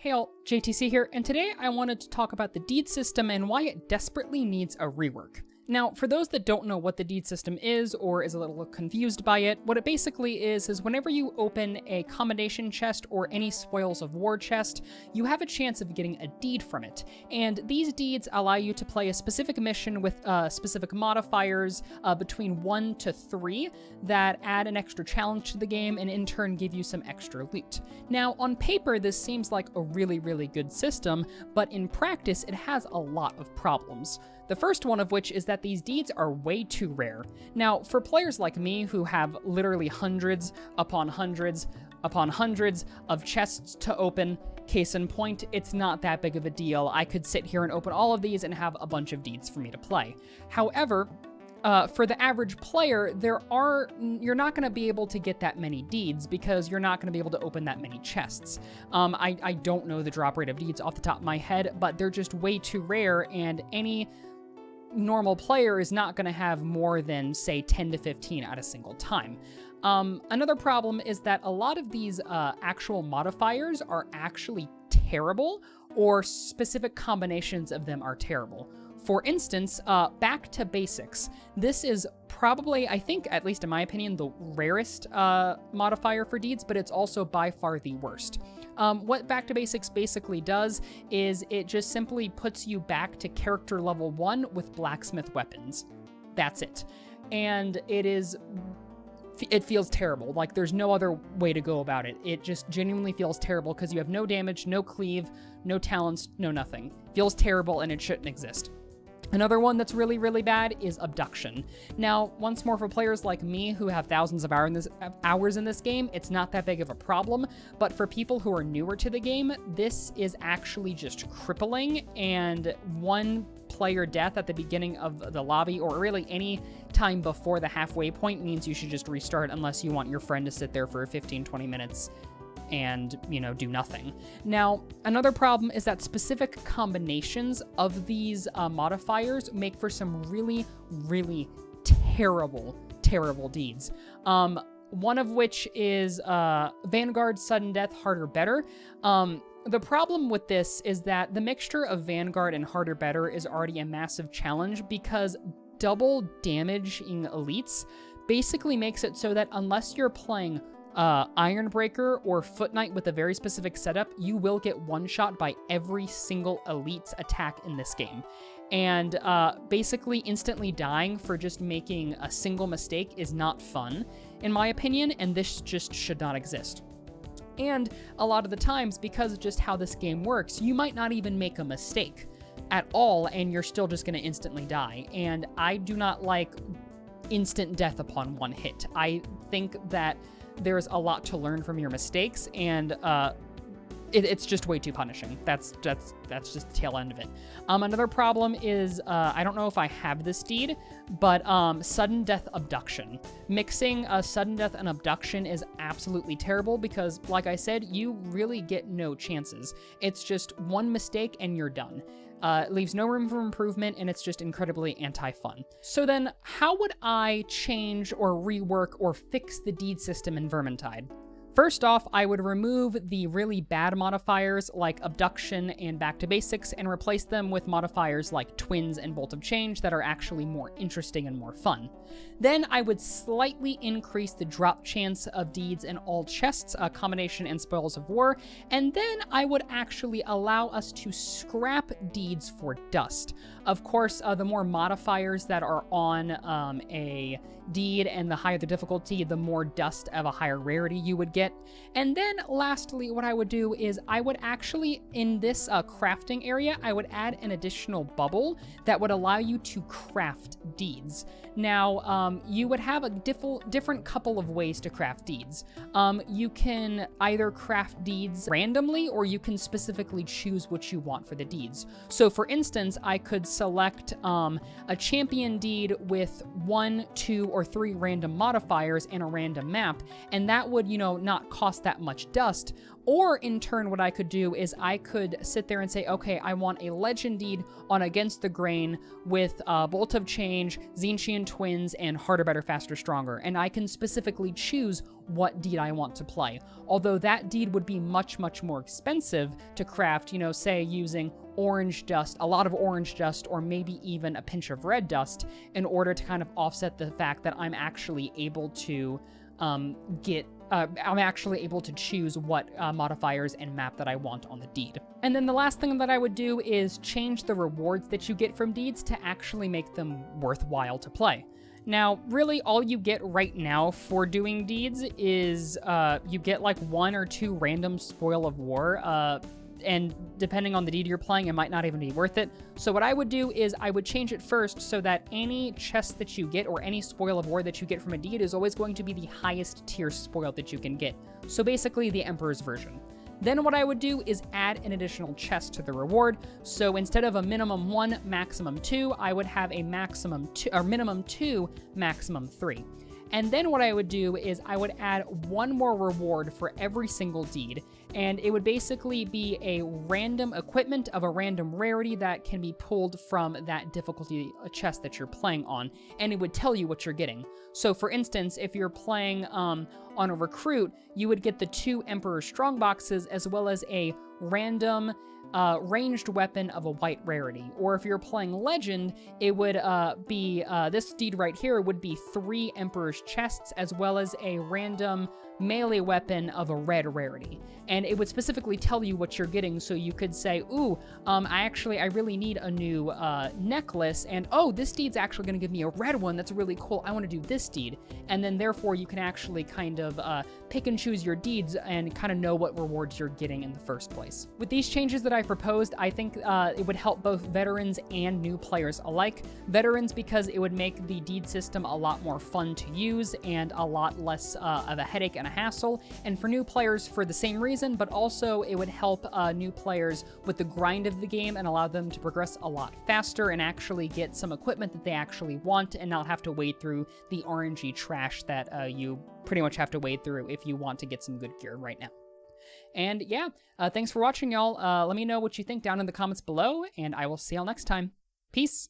Hey all, JTC here, and today I wanted to talk about the deed system and why it desperately needs a rework. Now, for those that don't know what the deed system is or is a little confused by it, what it basically is whenever you open a combination chest or any spoils of war chest, you have a chance of getting a deed from it. And these deeds allow you to play a specific mission with specific modifiers between 1 to 3 that add an extra challenge to the game and in turn give you some extra loot. Now, on paper, this seems like a really, really good system, but in practice, it has a lot of problems. The first one of which is that these deeds are way too rare. Now, for players like me who have literally hundreds upon hundreds upon hundreds of chests to open, case in point, it's not that big of a deal. I could sit here and open all of these and have a bunch of deeds for me to play. However, for the average player, you're not going to be able to get that many deeds because you're not going to be able to open that many chests. I don't know the drop rate of deeds off the top of my head, but they're just way too rare, and any normal player is not going to have more than, say, 10 to 15 at a single time. Another problem is that a lot of these actual modifiers are actually terrible, or specific combinations of them are terrible. For instance, back to basics. This is probably, I think, at least in my opinion, the rarest modifier for deeds, but it's also by far the worst. What back to basics basically does is it just simply puts you back to character level 1 with blacksmith weapons. That's it. And it feels terrible. Like, there's no other way to go about it. It just genuinely feels terrible because you have no damage, no cleave, no talents, no nothing. Feels terrible and it shouldn't exist. Another one that's really, really bad is Abduction. Now, once more, for players like me who have thousands of hours in this game, it's not that big of a problem, but for people who are newer to the game, this is actually just crippling, and one player death at the beginning of the lobby, or really any time before the halfway point, means you should just restart unless you want your friend to sit there for 15-20 minutes and, do nothing. Now, another problem is that specific combinations of these modifiers make for some really, really terrible deeds. One of which is Vanguard, Sudden Death, Harder, Better. The problem with this is that the mixture of Vanguard and Harder, Better is already a massive challenge because double damaging elites basically makes it so that unless you're playing Ironbreaker or Foot Knight with a very specific setup, you will get one-shot by every single elite's attack in this game. And basically instantly dying for just making a single mistake is not fun, in my opinion, and this just should not exist. And a lot of the times, because of just how this game works, you might not even make a mistake at all, and you're still just going to instantly die. And I do not like instant death upon one hit. I think that there's a lot to learn from your mistakes, and it's just way too punishing. That's just the tail end of it. Another problem is, I don't know if I have this deed, but Sudden Death Abduction. Mixing Sudden Death and Abduction is absolutely terrible because, like I said, you really get no chances. It's just one mistake and you're done. It leaves no room for improvement, and it's just incredibly anti-fun. So then, how would I change or rework or fix the deed system in Vermintide? First off, I would remove the really bad modifiers like Abduction and Back to Basics and replace them with modifiers like Twins and Bolt of Change that are actually more interesting and more fun. Then I would slightly increase the drop chance of deeds in all chests, combination and spoils of war, and then I would actually allow us to scrap deeds for dust. Of course, the more modifiers that are on a deed and the higher the difficulty, the more dust of a higher rarity you would get. And then lastly, what I would do is I would actually, in this crafting area, I would add an additional bubble that would allow you to craft deeds. Now, you would have a different couple of ways to craft deeds. You can either craft deeds randomly, or you can specifically choose what you want for the deeds. So for instance, I could select a champion deed with 1, 2, or 3 random modifiers and a random map, and that would, not not cost that much dust. Or in turn, what I could do is I could sit there and say, okay, I want a legend deed on Against the Grain with Bolt of Change, Zinchian Twins, and Harder, Better, Faster, Stronger. And I can specifically choose what deed I want to play. Although that deed would be much, much more expensive to craft, say using orange dust, a lot of orange dust, or maybe even a pinch of red dust in order to kind of offset the fact that I'm actually able to I'm actually able to choose what modifiers and map that I want on the deed. And then the last thing that I would do is change the rewards that you get from deeds to actually make them worthwhile to play. Now, really, all you get right now for doing deeds is you get like 1 or 2 random spoil of war, and depending on the deed you're playing, it might not even be worth it. So what I would do is I would change it first so that any chest that you get or any spoil of war that you get from a deed is always going to be the highest tier spoil that you can get. So basically the Emperor's version. Then what I would do is add an additional chest to the reward. So instead of a minimum 1, maximum 2, I would have a maximum 2, or minimum 2, maximum 3. And then what I would do is I would add 1 more reward for every single deed, and it would basically be a random equipment of a random rarity that can be pulled from that difficulty chest that you're playing on, and it would tell you what you're getting. So for instance, if you're playing on a recruit, you would get the 2 Emperor Strongboxes as well as a random ranged weapon of a white rarity. Or if you're playing Legend, it would be, this deed right here would be 3 Emperor's Chests as well as a random melee weapon of a red rarity. And it would specifically tell you what you're getting, so you could say, ooh, I really need a new necklace, and oh, this deed's actually going to give me a red one that's really cool, I want to do this deed. And then therefore you can actually kind of pick and choose your deeds and kind of know what rewards you're getting in the first place. With these changes that I proposed, I think it would help both veterans and new players alike. Veterans because it would make the deed system a lot more fun to use and a lot less of a headache and a hassle, and for new players for the same reason, but also it would help new players with the grind of the game and allow them to progress a lot faster and actually get some equipment that they actually want and not have to wade through the RNG trash that you pretty much have to wade through if you want to get some good gear right now. And yeah, thanks for watching, y'all. Let me know what you think down in the comments below, and I will see y'all next time. Peace!